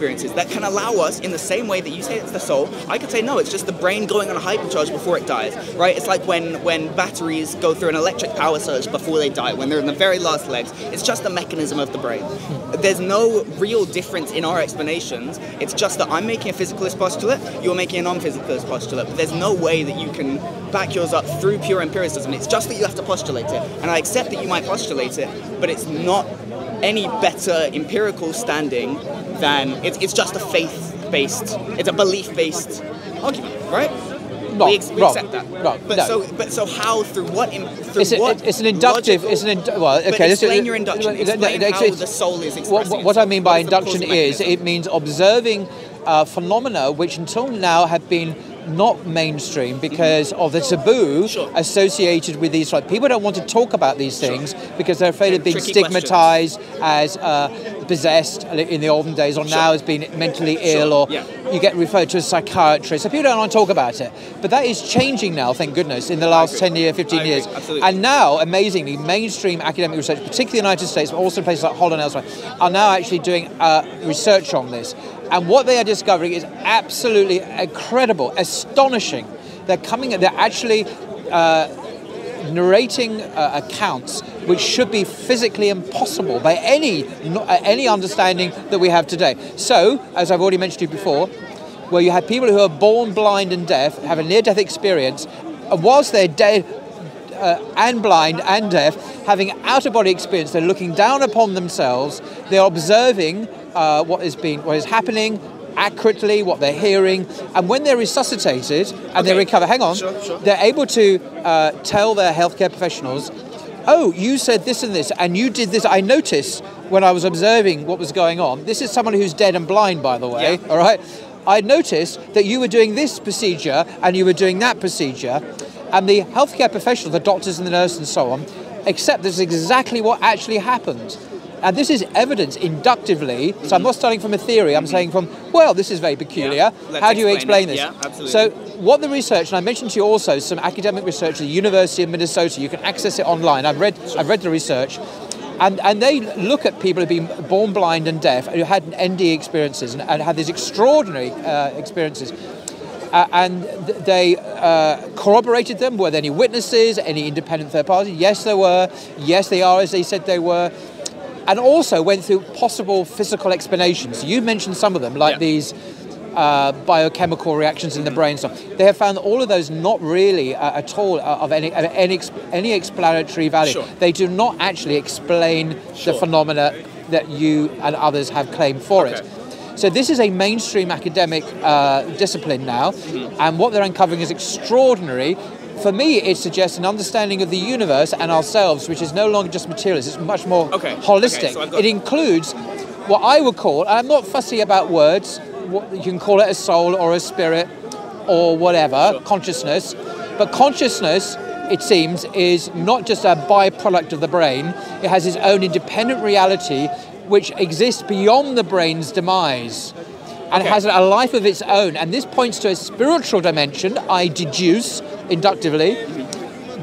experiences that can allow us, in the same way that you say it's the soul, I could say no, it's just the brain going on a hypercharge before it dies, right? It's like when batteries go through an electric power surge before they die, when they're in the very last legs. It's just a mechanism of the brain. There's no real difference in our explanations. It's just that I'm making a physicalist postulate, you're making a non-physicalist postulate. But there's no way that you can back yours up through pure empiricism. It's just that you have to postulate it. And I accept that you might postulate it, but it's not any better empirical standing than it's just a faith-based, it's a belief-based argument, right? We accept that. But so how, through what, it's an inductive, logical, well, okay. But explain your induction, explain how the soul is expressing what I mean by induction is, it means observing phenomena which until now have been not mainstream because of the taboo associated with these. Like, people don't want to talk about these things because they're afraid of being stigmatized as possessed in the olden days, or now as being mentally ill, or you get referred to as psychiatrist. So people don't want to talk about it. But that is changing now, thank goodness, in the last 10 years, 15 years. Absolutely. And now, amazingly, mainstream academic research, particularly in the United States, but also places like Holland and elsewhere, are now actually doing research on this. And what they are discovering is absolutely incredible, astonishing. They're actually narrating accounts which should be physically impossible by any understanding that we have today. So, as I've already mentioned to you before, where you have people who are born blind and deaf, have a near-death experience, and whilst they're dead and blind and deaf, having out-of-body experience, they're looking down upon themselves, they're observing what is happening accurately, what they're hearing, and when they're resuscitated and they recover, they're able to tell their healthcare professionals, oh, you said this and this, and you did this. I noticed when I was observing what was going on. This is someone who's dead and blind, by the way, all right? I noticed that you were doing this procedure and you were doing that procedure, and the healthcare professionals, the doctors and the nurses and so on, accept this is exactly what actually happened. And this is evidence inductively, so I'm not starting from a theory, I'm saying from, well, this is very peculiar. How do you explain this? Yeah, absolutely. So what the research, and I mentioned to you also some academic research at the University of Minnesota, you can access it online, I've read the research, and they look at people who've been born blind and deaf, who had NDE experiences and had these extraordinary experiences. And they corroborated them. Were there any witnesses, any independent third parties? Yes, there were. Yes, they are, as they said they were. And also went through possible physical explanations. You mentioned some of them, like these biochemical reactions in the brain. So they have found that all of those not really at all of any explanatory value. Sure. They do not actually explain the phenomena that you and others have claimed for it. So this is a mainstream academic discipline now, and what they're uncovering is extraordinary. For me, it suggests an understanding of the universe and ourselves, which is no longer just materialist, it's much more holistic. So it includes what I would call, and I'm not fussy about words, you can call it a soul or a spirit or whatever, consciousness, but consciousness, it seems, is not just a byproduct of the brain, it has its own independent reality which exists beyond the brain's demise and has a life of its own. And this points to a spiritual dimension, I deduce inductively,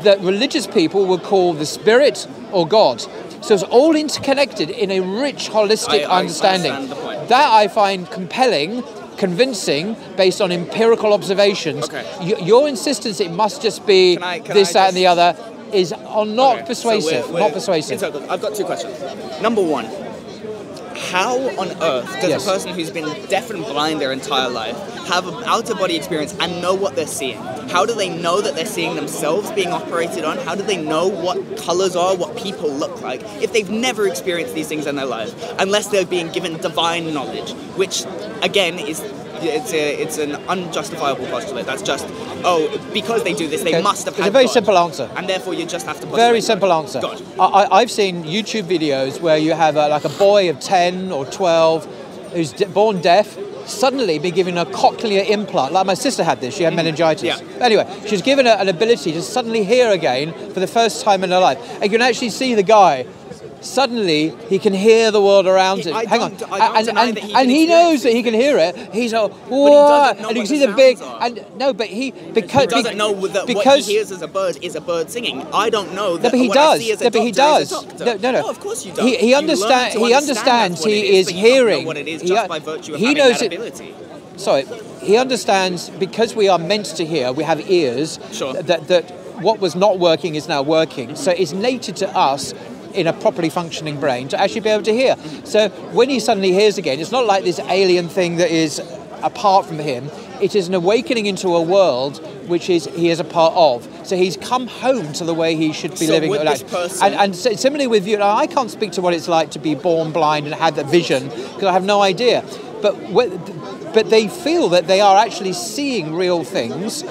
that religious people would call the spirit or God. So it's all interconnected in a rich, holistic understanding. I understand the point. That I find compelling, convincing, based on empirical observations. Your insistence it must just be this, that, and the other is not persuasive. Not persuasive. I've got two questions. Number one, how on earth does a person who's been deaf and blind their entire life have an out-of-body experience and know what they're seeing? How do they know that they're seeing themselves being operated on? How do they know what colours are, what people look like, if they've never experienced these things in their life, unless they're being given divine knowledge, which, again, is it's an unjustifiable postulate. That's just, because they do this, they must have had It's a very God, simple answer. and therefore you just have to postulate Very simple answer. God. I've seen YouTube videos where you have like a boy of 10 or 12 who's born deaf, suddenly be given a cochlear implant. Like my sister had this, she had meningitis. Anyway, she was given an ability to suddenly hear again for the first time in her life. And you can actually see the guy suddenly he can hear the world around him. Hang on, and he knows that he can hear it. He's like, what? And you can see the big. And no, but he doesn't know that what he hears as a bird is a bird singing. I don't know that. No, but he what does. I see as a No, but he doctor does. is a doctor. No. Of course you don't. He understands. He understands. He is but you hearing. don't know what it is just by virtue of he having knows that it. ability. Sorry, he understands because we are meant to hear. We have ears. Sure. That what was not working is now working. So it's native to us in a properly functioning brain to actually be able to hear. So when he suddenly hears again, it's not like this alien thing that is apart from him. It is an awakening into a world which he is a part of. So he's come home to the way he should be living. With this person, and similarly with you, I can't speak to what it's like to be born blind and have that vision because I have no idea. But they feel that they are actually seeing real things,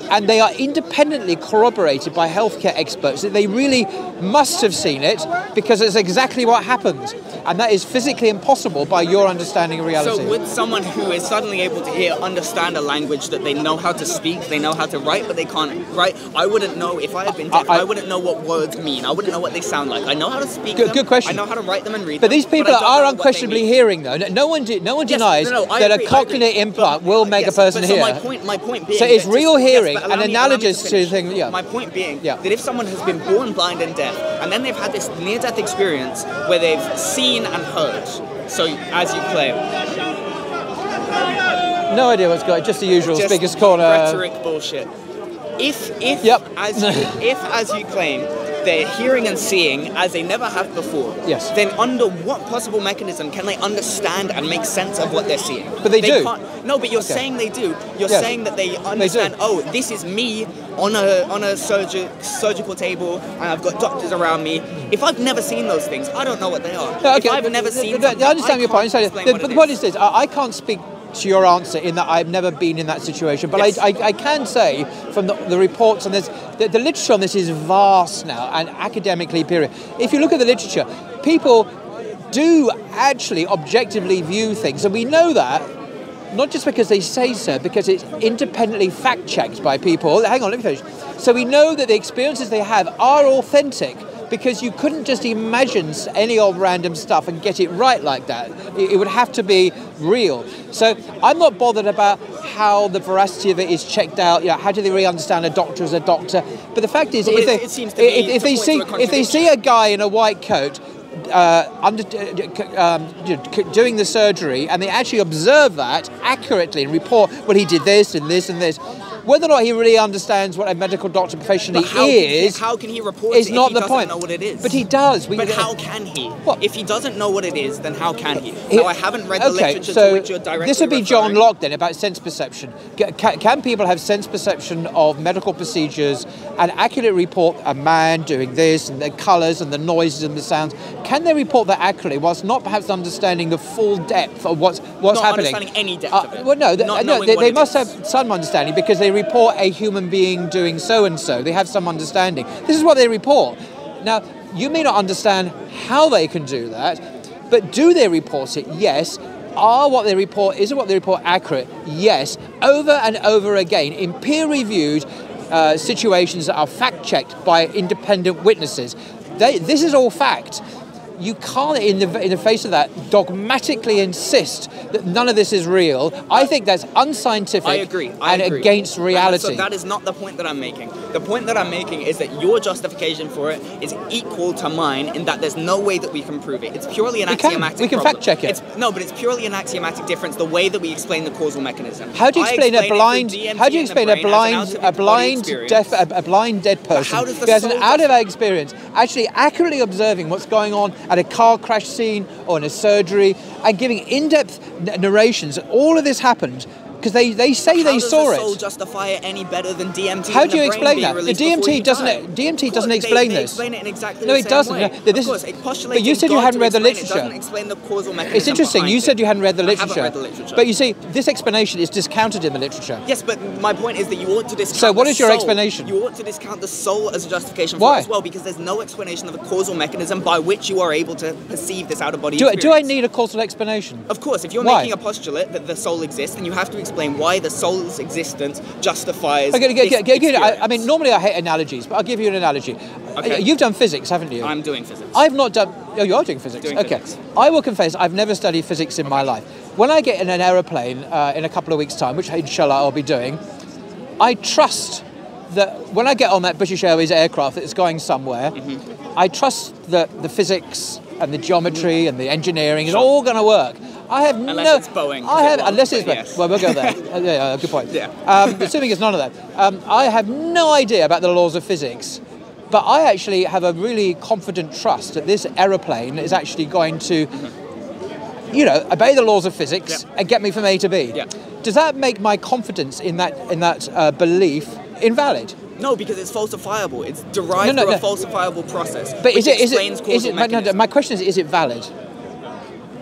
and they are independently corroborated by healthcare experts that they really must have seen it because it's exactly what happened, and that is physically impossible by your understanding of reality. So would someone who is suddenly able to hear understand a language that they know how to speak, they know how to write, but they can't write? I wouldn't know if I had been deaf. I wouldn't know what words mean. I wouldn't know what they sound like. I know how to speak them. Good question. I know how to write them and read but them. These people are unquestionably hearing, though. No one denies that a cochlear implant will make a person hear. My point being, so it's real hearing and analogous to things. Yeah. My point being that if someone has been born blind and deaf, and then they've had this near-death experience where they've seen and heard, so as you claim, no idea what's going on. Just the usual speaker's corner. Rhetoric bullshit. If as you claim, they're hearing and seeing as they never have before, yes, then under what possible mechanism can they understand and make sense of what they're seeing? But they do. No, but you're saying they do. You're saying that they understand, this is me on a surgical table and I've got doctors around me. If I've never seen those things, I don't know what they are. If I've never seen them, I understand your point. But the point is this, I can't speak to your answer in that I've never been in that situation, but yes. I can say from the reports on this, the literature on this is vast now and academically period. If you look at the literature, people do actually objectively view things, and we know that not just because they say so, because it's independently fact-checked by people. Hang on, let me finish. So we know that the experiences they have are authentic, because you couldn't just imagine any old random stuff and get it right like that. It would have to be real. So I'm not bothered about how the veracity of it is checked out. How do they really understand a doctor as a doctor? But the fact is, if they see a guy in a white coat doing the surgery, and they actually observe that accurately and report, well, he did this and this and this, whether or not he really understands what a medical doctor professionally is, how can he report is it not if he the doesn't point. know what it is? But he does. But how can he? What? If he doesn't know what it is, then how can he? Now, I haven't read the literature so to which you're directly this would be referring. John Locke then, about sense perception. Can people have sense perception of medical procedures and accurately report a man doing this and the colours and the noises and the sounds? Can they report that accurately whilst not perhaps understanding the full depth of what's happening? Not understanding any depth of it. Well, no, they must have some understanding, because they report a human being doing so and so. They have some understanding. This is what they report. Now, you may not understand how they can do that, but do they report it? Yes. Is what they report accurate? Yes. Over and over again in peer-reviewed situations that are fact-checked by independent witnesses. This is all fact. You can't, in the face of that, dogmatically insist that none of this is real. I think that's unscientific. I agree. Against reality. So that is not the point that I'm making. The point that I'm making is that your justification for it is equal to mine in that there's no way that we can prove it. It's purely an axiomatic We can problem. fact check it. But it's purely an axiomatic difference, the way that we explain the causal mechanism. How do you explain a blind dead person who has an out-of-our experience actually accurately observing what's going on at a car crash scene or in a surgery and giving in-depth narrations? All of this happened because they say they saw it. How does the soul justify it any better than DMT? How do you explain that? The DMT doesn't explain this. Explain it in exactly no, the it same doesn't. way. No, Of course, it postulates. But you said you hadn't read the literature. It doesn't explain the causal mechanism. It's interesting. You said you hadn't read the literature. I haven't read the literature. But you see, this explanation is discounted in the literature. Yes, but my point is that you ought to discount. So what is your soul. explanation? You ought to discount the soul as a justification for Why? it as well, because there's no explanation of the causal mechanism by which you are able to perceive this out-of-body experience. Do I need a causal explanation? Of course, if you're Why? making a postulate that the soul exists, then you have to explain why the soul's existence justifies. Okay, this experience. I mean, normally I hate analogies, but I'll give you an analogy. Okay. You've done physics, haven't you? I'm doing physics. I've not done. Oh, you are doing physics. Doing okay. physics. I will confess, I've never studied physics in my life. When I get in an aeroplane in a couple of weeks' time, which inshallah I'll be doing, I trust that when I get on that British Airways aircraft that's going somewhere, I trust that the physics and the geometry and the engineering is all going to work. I have Unless it's Boeing. Unless it's Boeing. Yes. Well, we'll go there. Good point. Yeah. Assuming it's none of that. I have no idea about the laws of physics, but I actually have a really confident trust that this aeroplane is actually going to, obey the laws of physics and get me from A to B. Yeah. Does that make my confidence in that belief invalid? No, because it's falsifiable. It's derived from a falsifiable process. But is it? My question is it valid?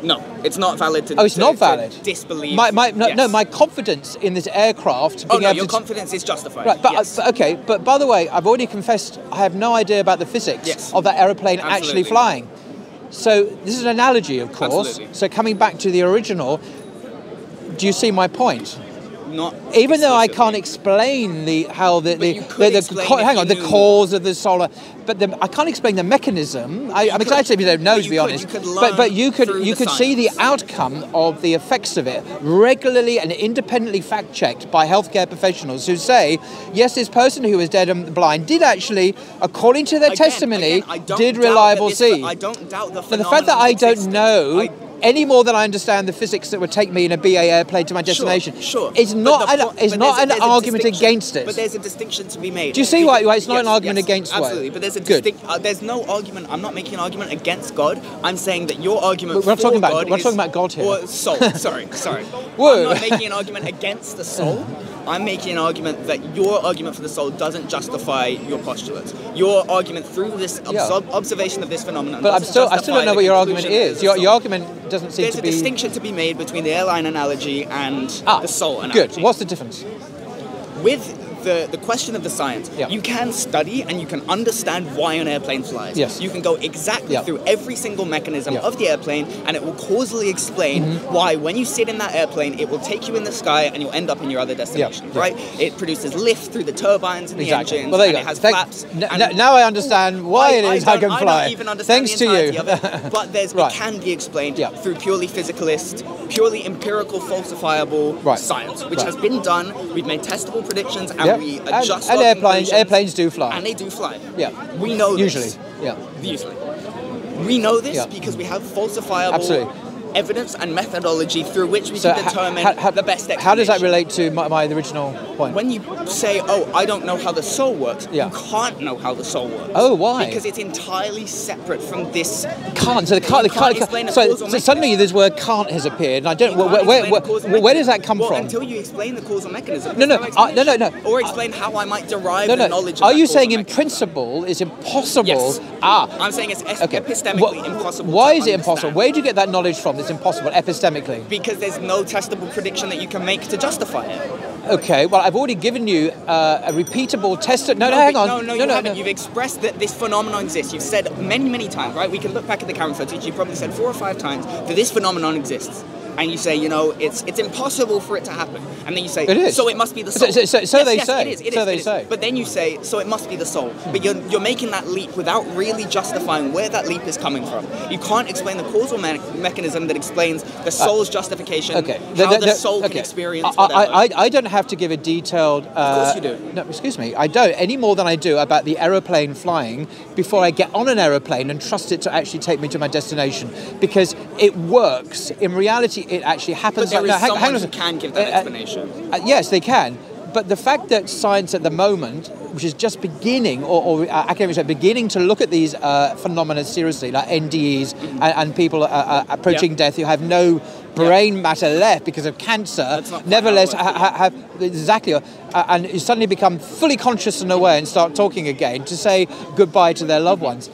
No, it's not valid to. Oh, it's not valid. To disbelieve. My confidence in this aircraft. Your confidence is justified. Right, but yes. Okay. But by the way, I've already confessed I have no idea about the physics of that aeroplane actually flying. So this is an analogy, of course. Absolutely. So coming back to the original, do you see my point? Not even though I can't explain the cause of the solar, but I can't explain the mechanism. I'm excited to know, to be honest. But you could see the outcome of the effects of it regularly and independently fact checked by healthcare professionals who say, yes, this person who was dead and blind did actually, according to their testimony, did reliable see. I don't doubt the phenomenon. But the fact that I don't know any more than I understand the physics that would take me in a BA airplane to my destination. Sure. It's not an argument against it. But there's a distinction to be made. Do you see why it's not an argument against it? Absolutely. But there's no argument. I'm not making an argument against God. I'm saying that your argument we're talking about God here. Or soul. Sorry. Whoa. I'm not making an argument against the soul. I'm making an argument that your argument for the soul doesn't justify your postulates. Your argument through this observation of this phenomenon. But I still don't know what your argument is. Your argument doesn't seem to be. There's a distinction to be made between the airline analogy and the soul analogy. Good. What's the difference? With the question of the science, you can study and you can understand why an airplane flies. Yes. You can go exactly through every single mechanism of the airplane, and it will causally explain why when you sit in that airplane, it will take you in the sky and you'll end up in your other destination, right? It produces lift through the turbines and the engines, well, there you and go. it has flaps. Now I understand why it is I can fly. I don't even understand Thanks the to you. entirety of it, but it can be explained through purely physicalist, purely empirical, falsifiable science, which has been done. We've made testable predictions and we adjust and airplanes do fly. And they do fly. Yeah. We know usually. this. Usually. We know this because we have falsifiable evidence and methodology through which we can determine the best explanation. How does that relate to my original point? When you say, I don't know how the soul works, you can't know how the soul works. Oh, why? Because it's entirely separate from this. Can't. So suddenly this word can't has appeared, and I don't. Where does that come from? Until you explain the causal mechanism. No. Or explain how I might derive the knowledge. Are you saying in principle it's impossible? Yes. I'm saying it's epistemically impossible. Why is it impossible? Where do you get that knowledge from? It's impossible epistemically. Because there's no testable prediction that you can make to justify it. Okay, well, I've already given you a repeatable test. No, hang on. No, you haven't. You've expressed that this phenomenon exists. You've said many, many times, right? We can look back at the camera footage. You've probably said 4 or 5 times that this phenomenon exists. And you say, it's impossible for it to happen. And then you say, it is. So it must be the soul. They say. It is. But then you say, so it must be the soul. But you're making that leap without really justifying where that leap is coming from. You can't explain the causal mechanism that explains the soul's justification, how the soul can experience whatever. I don't have to give a detailed... of course you do. No, excuse me. I don't, any more than I do about the aeroplane flying before I get on an aeroplane and trust it to actually take me to my destination. Because it works. In reality, it actually happens. But there is someone who can give that explanation. Yes, they can. But the fact that science at the moment, which is just beginning, or academics are beginning to look at these phenomena seriously, like NDEs and people approaching death who have no brain matter left because of cancer, nevertheless have exactly, and you suddenly become fully conscious and aware and start talking again to say goodbye to their loved ones.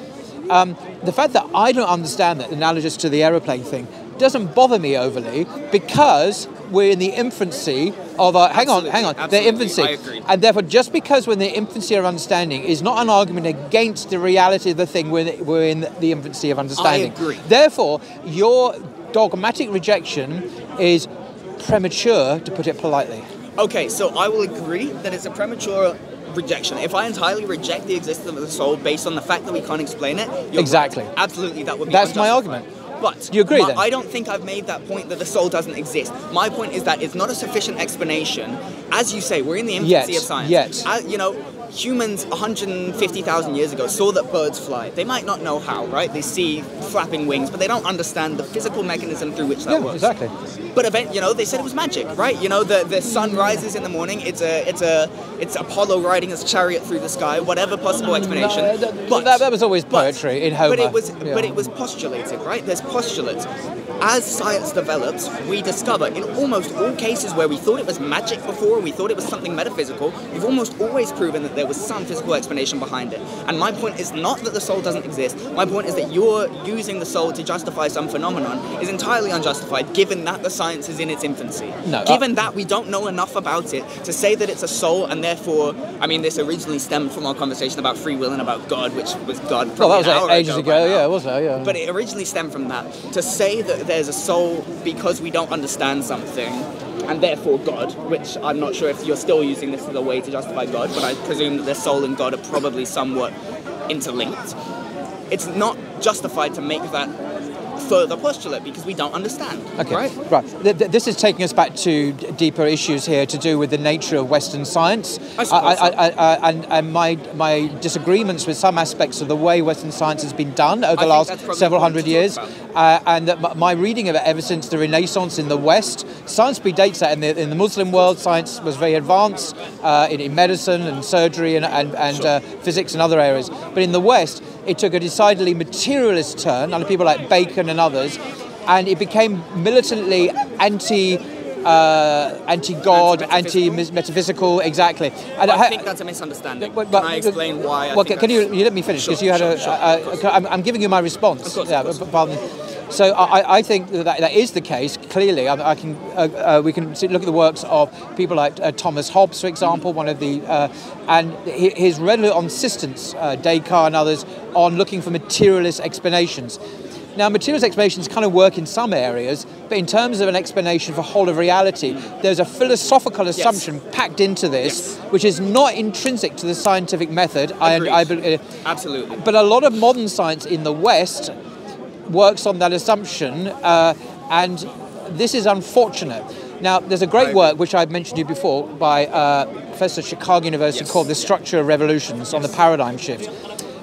The fact that I don't understand that, analogous to the aeroplane thing, doesn't bother me overly because we're in the infancy of hang on, the infancy. I agree. And therefore, just because we're in the infancy of understanding is not an argument against the reality of the thing. We're in the infancy of understanding. I agree. Therefore, your dogmatic rejection is premature, to put it politely. Okay, so I will agree that it's a premature rejection. If I entirely reject the existence of the soul based on the fact that we can't explain it, you're Exactly. right. Absolutely, that would be That's my unjustified. argument. But You agree then? I don't think I've made that point that the soul doesn't exist. My point is that it's not a sufficient explanation. As you say, we're in the infancy of science. Yet. You know, humans 150,000 years ago saw that birds fly. They might not know how, right? They see flapping wings, but they don't understand the physical mechanism through which that works. Exactly. But they said it was magic, right? You know, the sun rises in the morning. It's Apollo riding his chariot through the sky. Whatever possible explanation. That was always poetry in Homer. But it was postulated, right? There's postulates. As science develops, we discover in almost all cases where we thought it was magic before, we thought it was something metaphysical, we've almost always proven that there was some physical explanation behind it. And my point is not that the soul doesn't exist. My point is that you're using the soul to justify some phenomenon is entirely unjustified, given that the science is in its infancy. No, given that we don't know enough about it to say that it's a soul, and therefore, I mean, this originally stemmed from our conversation about free will and about God, which was God probably Well, that was an hour ages ago, yeah, was it? Yeah. But it originally stemmed from that. To say that there's a soul because we don't understand something, and therefore God, which I'm not sure if you're still using this as a way to justify God, but I presume that the soul and God are probably somewhat interlinked. It's not justified to make that further postulate because we don't understand. Okay, right. This is taking us back to deeper issues here to do with the nature of Western science. I suppose so. And my disagreements with some aspects of the way Western science has been done over the last several hundred years, and that my reading of it ever since the Renaissance in the West, science predates that. In the Muslim world, science was very advanced in medicine and surgery and physics and other areas. But in the West, it took a decidedly materialist turn under people like Bacon and others, and it became militantly anti-God, anti-metaphysical, exactly. And I think that's a misunderstanding. Can I explain why? Can you let me finish? Because you had I'm giving you my response. Of course. Pardon. So I think that is the case. Clearly, we can look at the works of people like Thomas Hobbes, for example, one of the, and his resolute insistence, Descartes and others, on looking for materialist explanations. Now, materialist explanations kind of work in some areas, but in terms of an explanation for whole of reality, there's a philosophical assumption packed into this, which is not intrinsic to the scientific method. Absolutely. But a lot of modern science in the West works on that assumption, and this is unfortunate. Now, there's a great work, which I've mentioned to you before, by Professor at Chicago University called The Structure of Revolutions on the Paradigm Shift.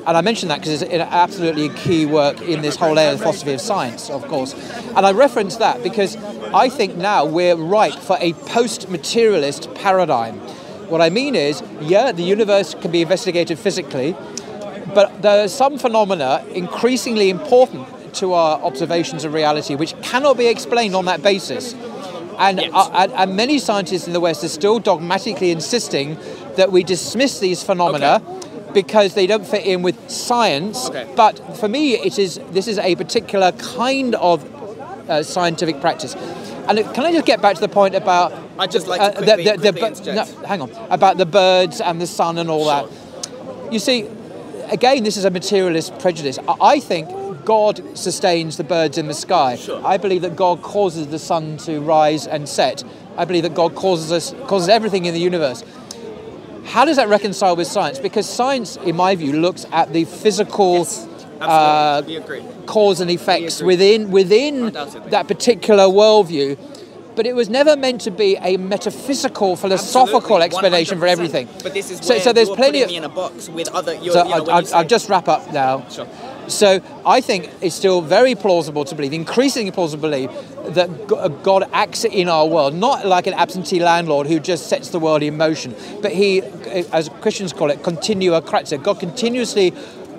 And I mention that because it's absolutely a key work in this whole area of philosophy of science, of course. And I reference that because I think now we're ripe for a post-materialist paradigm. What I mean is, the universe can be investigated physically, but there are some phenomena increasingly important to our observations of reality which cannot be explained on that basis. And many scientists in the West are still dogmatically insisting that we dismiss these phenomena because they don't fit in with science. But for me, this is a particular kind of scientific practice. And can I just get back to the point about I'd just like to quickly interject. Hang on, about the birds and the sun and all that. You see, again, this is a materialist prejudice. I think God sustains the birds in the sky. I believe that God causes the sun to rise and set. I believe that God causes everything in the universe. How does that reconcile with science? Because science, in my view, looks at the physical cause and effects within that particular worldview. But it was never meant to be a metaphysical, philosophical explanation 100%. for everything. But this is where so there's plenty putting me in a box with other. I'll just wrap up now. Sure. So I think it's still very plausible to believe, increasingly plausible to believe, that God acts in our world, not like an absentee landlord who just sets the world in motion, but he, as Christians call it, continua creatur. God continuously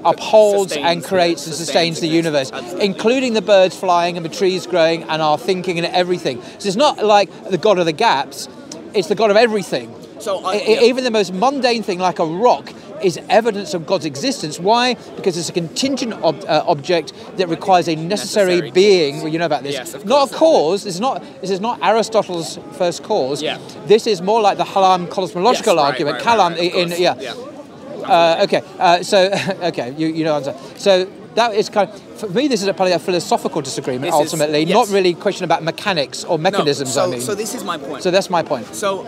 upholds and creates and sustains the universe, including the birds flying and the trees growing and our thinking and everything. So it's not like the God of the gaps, it's the God of everything. So even the most mundane thing like a rock is evidence of God's existence. Why? Because it's a contingent object that requires a necessary being. Well, you know about this. Yes, of not course. A cause. This is not Aristotle's first cause. Yeah. This is more like the Hallam cosmological argument. Kalam you know answer. So you know answer. So that is kind of, for me, this is probably a philosophical disagreement, ultimately, yes. not really a question about mechanics or mechanisms, no, I mean. So this is my point. So that's my point. So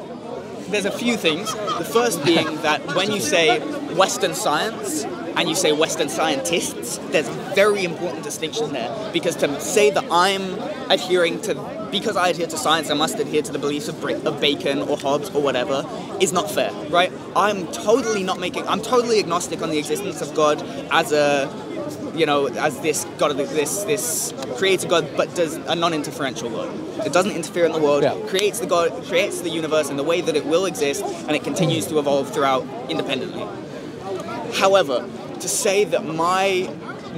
there's a few things. The first being that when you say Western science and you say Western scientists, there's a very important distinction there. Because to say that because I adhere to science, I must adhere to the beliefs of Bacon or Hobbes or whatever, is not fair, right? I'm totally agnostic on the existence of God as as this God, this creator God, but does a non-interferential God. It doesn't interfere in the world, creates the universe in the way that it will exist, and it continues to evolve throughout independently. However, to say that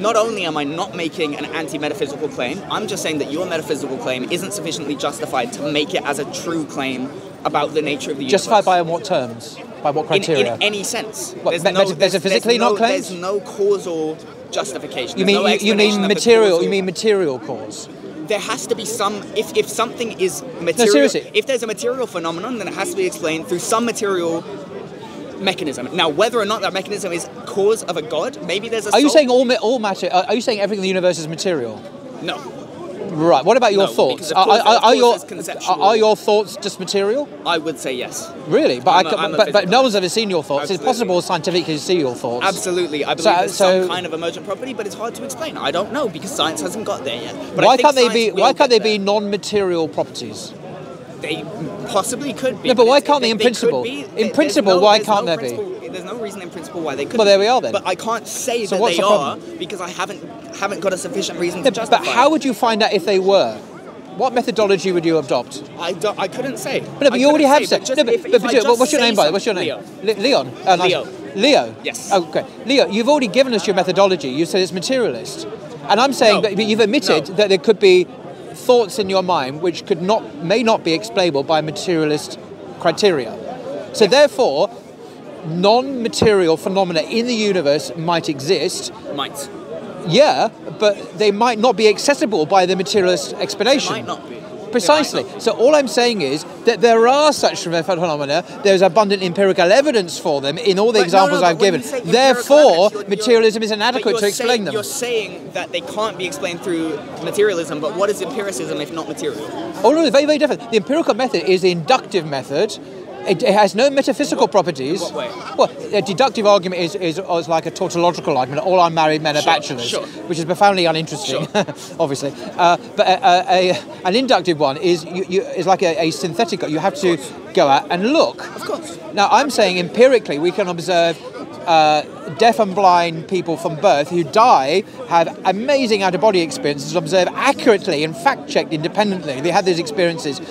not only am I not making an anti-metaphysical claim, I'm just saying that your metaphysical claim isn't sufficiently justified to make it as a true claim about the nature of the universe. Justified by what terms? By what criteria? In any sense. What, metaphysically not claimed? There's no causal justification. You mean material? You mean material cause? There has to be some. If something is material, no, seriously. If there's a material phenomenon, then it has to be explained through some material mechanism. Now, whether or not that mechanism is cause of a god, maybe there's a. Are you saying all matter? Are you saying everything in the universe is material? No. Right. What about your thoughts? Are your thoughts just material? I would say yes. Really, but no one's ever seen your thoughts. Absolutely. It's possible scientifically to see your thoughts. Absolutely, I believe there's some kind of emergent property, but it's hard to explain. I don't know because science hasn't got there yet. But why can't they be non-material properties? They possibly could be. No, but why can't they in principle? In principle, why can't there be? There's no reason in principle why they couldn't. Well, there we are then. But I can't say that they are because I haven't got a sufficient reason to justify. But how would you find out if they were? What methodology would you adopt? I couldn't say. But you already have said. What's your name, by the way? What's your name? Leon. Leo. Leo? Yes. Okay. Leo, you've already given us your methodology. You said it's materialist. And I'm saying that you've admitted that there could be thoughts in your mind which may not be explainable by materialist criteria. So therefore, non-material phenomena in the universe might exist. Might. Yeah, but they might not be accessible by the materialist explanation. They might not be. Precisely. So all I'm saying is that there are such phenomena. There's abundant empirical evidence for them in all the examples I've given. Therefore, materialism is inadequate to explain them. You're saying that they can't be explained through materialism, but what is empiricism if not material? Oh no, very, very different. The empirical method is the inductive method. It has no metaphysical properties. In what way? Well, a deductive argument is like a tautological argument. All unmarried men are bachelors, which is profoundly uninteresting, obviously. But an inductive one is like a synthetic. You have to go out and look. Of course. Now, I'm saying empirically we can observe deaf and blind people from birth who die, have amazing out-of-body experiences, observe accurately and fact-checked independently. They have these experiences.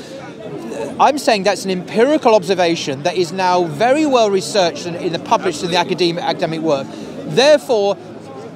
I'm saying that's an empirical observation that is now very well researched and published in the academic work. Therefore,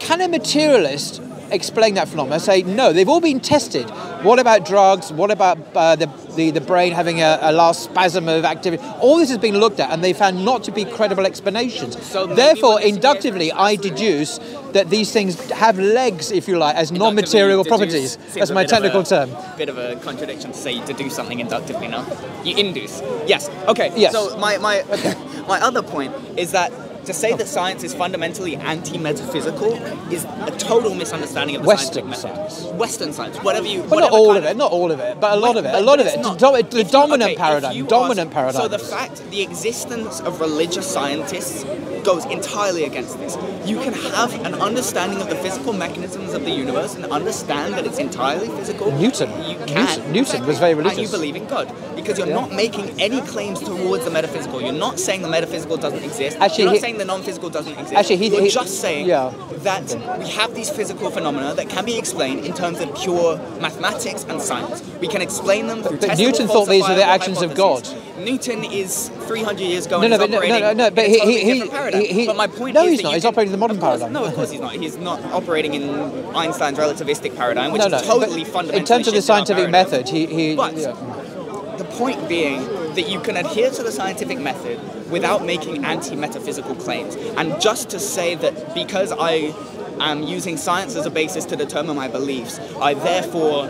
can a materialist explain that phenomenon? Say, no, they've all been tested. What about drugs? What about the brain having a last spasm of activity? All this has been looked at and they found not to be credible explanations. So therefore, inductively, I deduce that these things have legs, if you like, as non-material properties. That's my technical term. Bit of a contradiction to say you deduce something inductively, no? You induce. Yes. Okay. Yes. So my other point is that to say that science is fundamentally anti-metaphysical is a total misunderstanding of the Western scientific science. method. Western science, whatever you. Well, not all of it, but a lot of it. The dominant paradigm. So the fact, the existence of religious scientists goes entirely against this. You can have an understanding of the physical mechanisms of the universe and understand that it's entirely physical. Newton was very religious. And you believe in God because you're not making any claims towards the metaphysical. You're not saying the metaphysical doesn't exist. You're not saying the non-physical doesn't exist. You're just saying that we have these physical phenomena that can be explained in terms of pure mathematics and science. We can explain them through testable, Newton thought these were the actions of God. Newton is 300 years ago. But my point no, is he's not. He's operating the modern paradigm. No, of course he's not. He's not operating in Einstein's relativistic paradigm, which is totally fundamental. In terms of the scientific method, the point being that you can adhere to the scientific method without making anti-metaphysical claims. And just to say that because I am using science as a basis to determine my beliefs, I therefore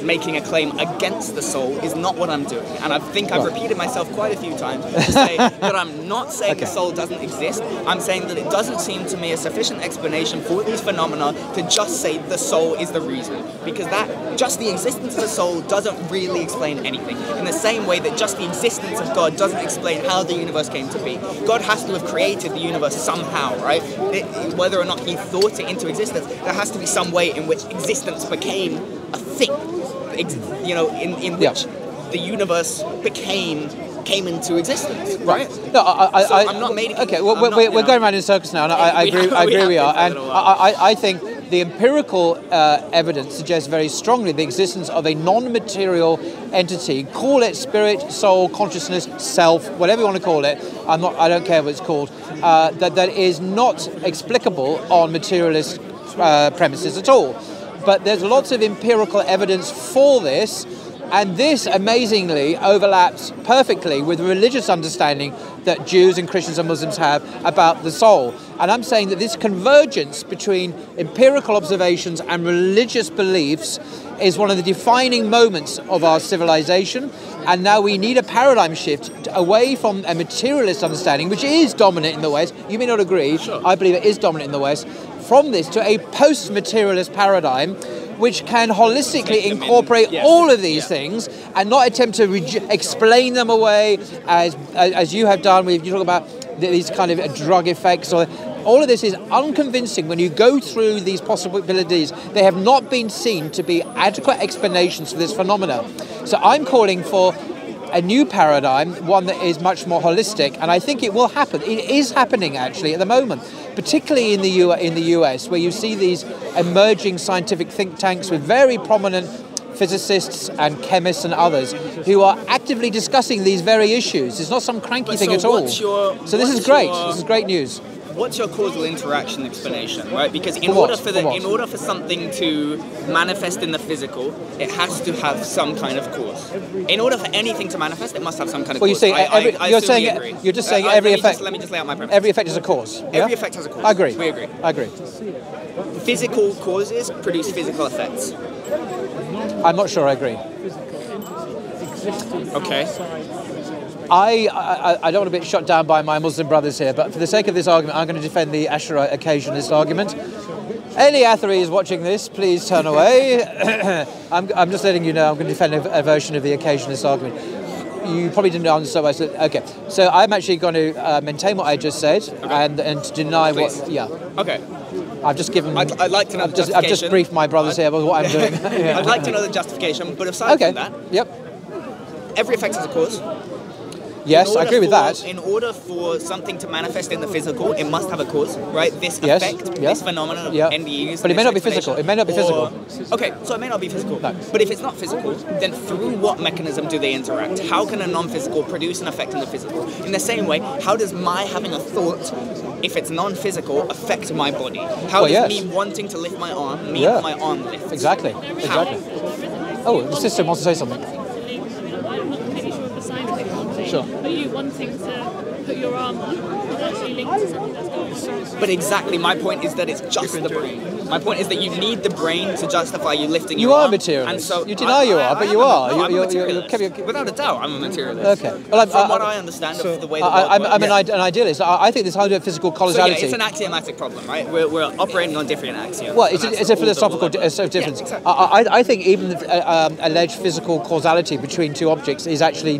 making a claim against the soul is not what I'm doing. And I think I've repeated myself quite a few times to say that I'm not saying the soul doesn't exist. I'm saying that it doesn't seem to me a sufficient explanation for these phenomena to just say the soul is the reason. Because that, just the existence of the soul doesn't really explain anything. In the same way that just the existence of God doesn't explain how the universe came to be. God has to have created the universe somehow, right? Whether or not he thought it into existence, there has to be some way in which existence became a thing, in which the universe came into existence, right? No, I'm not making. Okay, well, we're going around in circles now, and I agree we are, and I think the empirical evidence suggests very strongly the existence of a non-material entity. Call it spirit, soul, consciousness, self, whatever you want to call it. I don't care what it's called. That is not explicable on materialist premises at all. But there's lots of empirical evidence for this, and this amazingly overlaps perfectly with the religious understanding that Jews and Christians and Muslims have about the soul. And I'm saying that this convergence between empirical observations and religious beliefs is one of the defining moments of our civilization. And now we need a paradigm shift away from a materialist understanding, which is dominant in the West. You may not agree. Sure. I believe it is dominant in the West. From this to a post-materialist paradigm, which can holistically incorporate all of these things and not attempt to explain them away as you have done. You talk about these kind of drug effects. All of this is unconvincing when you go through these possibilities. They have not been seen to be adequate explanations for this phenomena. So I'm calling for a new paradigm, one that is much more holistic, and I think it will happen. It is happening actually at the moment, particularly in the US, where you see these emerging scientific think tanks with very prominent physicists and chemists and others who are actively discussing these very issues. It's not some cranky thing at all. So this is great. This is great news. What's your causal interaction explanation, right? Because in order for something to manifest in the physical, it has to have some kind of cause. In order for anything to manifest, it must have some kind of cause. You're just saying every effect. Let me just lay out my premise. Every effect is a cause. Every effect has a cause. I agree. We agree. I agree. Physical causes produce physical effects. I'm not sure I agree. Okay. I don't want to be shot down by my Muslim brothers here, but for the sake of this argument, I'm going to defend the Ashura occasionalist argument. Any Athari is watching this, please turn away. I'm just letting you know I'm going to defend a version of the occasionalist argument. You probably didn't understand what I said. Okay, so I'm actually going to maintain what I just said and deny what... Yeah. Okay. I've just given... I'd like to know the justification. I've just briefed my brothers here about what I'm doing. I'd like to know the justification, but aside from that... Yep. Every effect has a cause. Yes, I agree with that. In order for something to manifest in the physical, it must have a cause, right? This effect, this phenomenon of NDEs. But it may not be physical. It may not be physical. Okay, so it may not be physical. No. But if it's not physical, then through what mechanism do they interact? How can a non-physical produce an effect in the physical? In the same way, how does my having a thought, if it's non-physical, affect my body? How does me wanting to lift my arm mean that my arm lifts? Exactly. Oh, the sister wants to say something. Sure. But you wanting to put your arm on is actually linked to something that's going on. But exactly, my point is that it's just the brain. My point is that you need the brain to justify you lifting your arm. You are a materialist. And so you deny you are, but you are. No, I'm a materialist. Without a doubt, I'm a materialist. Okay. Well, from what I understand of the way the world works. I'm an idealist. I think this whole physical causality... So yeah, it's an axiomatic problem, right? We're operating on different axioms. Well, it's a philosophical difference. Yeah, exactly. I think even alleged physical causality between two objects is actually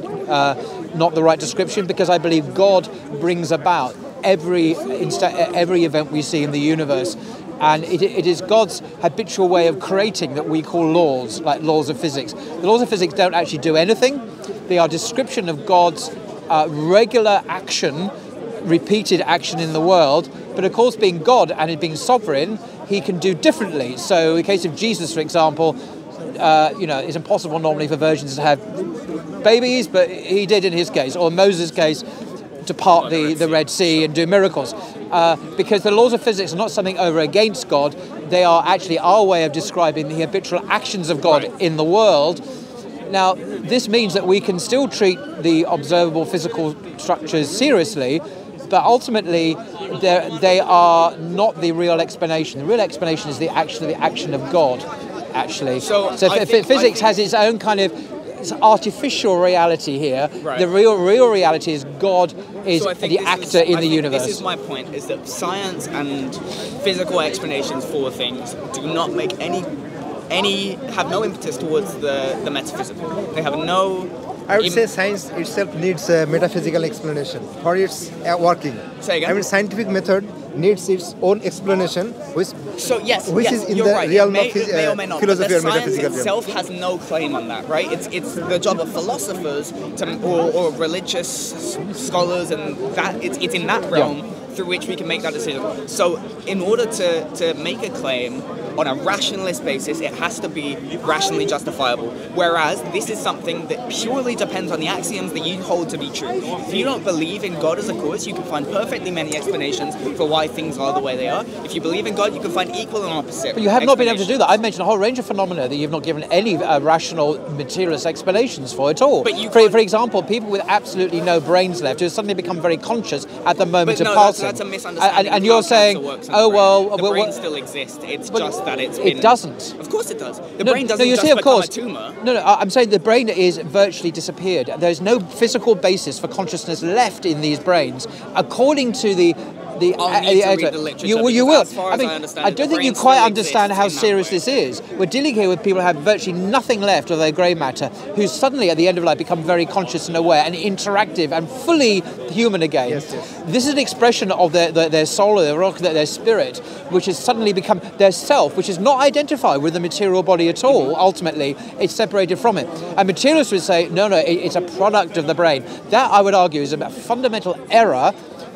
not the right description, because I believe God brings about every event we see in the universe, and it is God's habitual way of creating that we call laws, like laws of physics. The laws of physics don't actually do anything. They are description of God's regular action, repeated action in the world, but of course being God and it being sovereign, he can do differently. So in the case of Jesus, for example, it's impossible normally for virgins to have babies, but he did in his case, or in Moses' case, to part the Red Sea and do miracles. Because the laws of physics are not something over against God, they are actually our way of describing the habitual actions of God in the world. Now, this means that we can still treat the observable physical structures seriously, but ultimately they are not the real explanation. The real explanation is the action of God. actually. So I think- physics I think- has its own kind of artificial reality here. Right. The real reality is God is So I think the this actor is, in I the think universe. This is my point: is that science and physical explanations for things do not make have no impetus towards the metaphysical. They have no. I would say science itself needs a metaphysical explanation for its working. Say again? I mean, scientific method needs its own explanation, which So yes, Which yes, is in you're the right. realm it may, of it may or may not. philosophy but or the science metaphysical realm. itself has no claim on that, right? It's the job of philosophers or religious scholars, and that it's in that realm through which we can make that decision. So in order to make a claim on a rationalist basis, it has to be rationally justifiable. Whereas this is something that purely depends on the axioms that you hold to be true. If you don't believe in God as a cause, you can find perfectly many explanations for why things are the way they are. If you believe in God, you can find equal and opposite. But you have not been able to do that. I've mentioned a whole range of phenomena that you've not given any rational materialist explanations for at all. But you for can't- example, people with absolutely no brains left who have suddenly become very conscious at the moment But no, of that's, passing. that's a misunderstanding. And of you're how saying, cancer works in oh the brain. well, the well, brain still exists. It's but just that it's it been. doesn't. Of course it does. The No, brain doesn't you just see, of become course. a tumor. No, I'm saying the brain is virtually disappeared. There's no physical basis for consciousness left in these brains, according to the. I'll need to read the literature, You because will. as far as I understand I it, don't the think you brain quite still understand how exists in that serious way. this is. We're dealing here with people who have virtually nothing left of their grey matter, who suddenly at the end of life become very conscious and aware and interactive and fully human again. Yes, yes. This is an expression of their soul, their spirit, which has suddenly become their self, which is not identified with the material body at all. Ultimately, it's separated from it. And materialists would say, no, it's a product of the brain. That, I would argue, is a fundamental error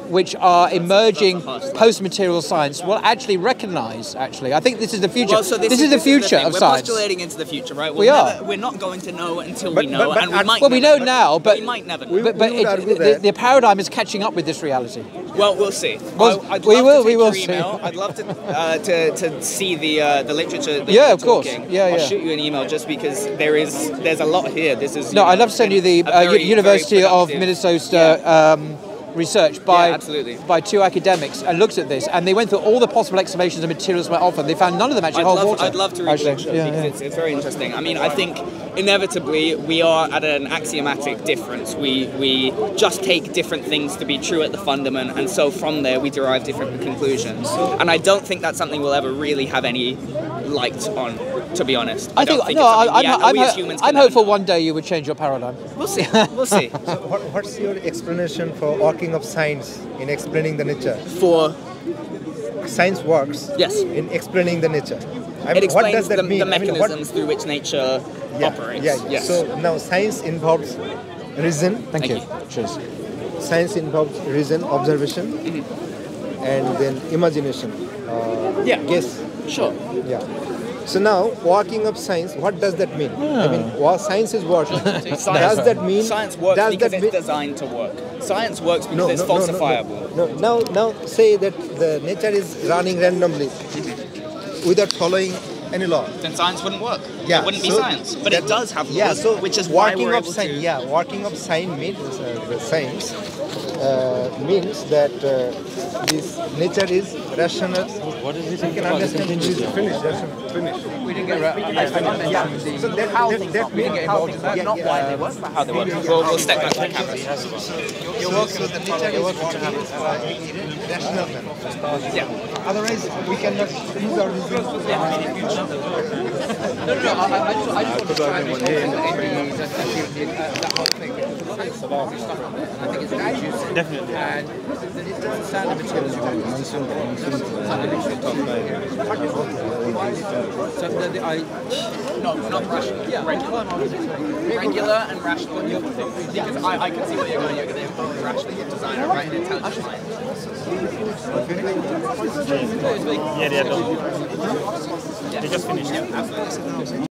which are emerging post-material science will actually recognise. Actually, I think this is the future. Well, so this is the future thing. of We're science. postulating into the future, right? We are. We're not going to know until But- we know, but- and we might. Well, we never know now, but we might never know. We- but would argue that- the paradigm is catching up with this reality. Well, we'll see. Well, I'd we love will- to we take will your see. email. I'd love to see the literature. That Yeah, you're of course. talking. Yeah, I'll yeah. shoot you an email just because there's a lot here. This is. No, I'd love to send you the University of productive- Minnesota research by absolutely. by two academics and looked at this, and they went through all the possible explanations of materials might offer. They found none of them actually hold water. I'd love to read actually. it because it's very interesting. I mean, I think inevitably we are at an axiomatic difference. We just take different things to be true at the fundament, and so from there we derive different conclusions. And I don't think that's something we'll ever really have any light on, to be honest. I don't think it's something we as humans can I'm ever hopeful know. one day you would change your paradigm. We'll see. We'll see. What's your explanation for working of science in explaining the nature? For Science works yes. in explaining the nature. I It mean, what explains does that the mean? I mean, what- mechanisms through which nature operates. Yeah. Yes. So now science involves reason. Thank Thank you. Cheers. Science involves reason, observation, and then imagination. Yeah. Guess. Sure. Yeah. So now, working of science, what does that mean? I mean, what science is working. Does that mean? Science works does because that it's mean- designed to work. Science works because it's falsifiable. No. Now say that the nature is running randomly without following any law. Then science wouldn't work. Yeah, It wouldn't be so science. But it that- does have laws, Yeah, so which is why working we're of able science. to. Yeah, working of science means the science means that this nature is rational. What is this? You can understand. Finish. We didn't get So that means Not why they work, but how they work. We'll step back to the camera. you're welcome. So the nature is working rational manner. Yeah. Otherwise, we cannot use our reason. I just want to try and understand that whole thing. I think it's very juicy. Definitely. And it doesn't sound a material. No, not rational. Yeah. Regular and rational. Because I can see what you're going. You're going to both rationally design it right in intelligent mind. Yeah, they just finished. Absolutely.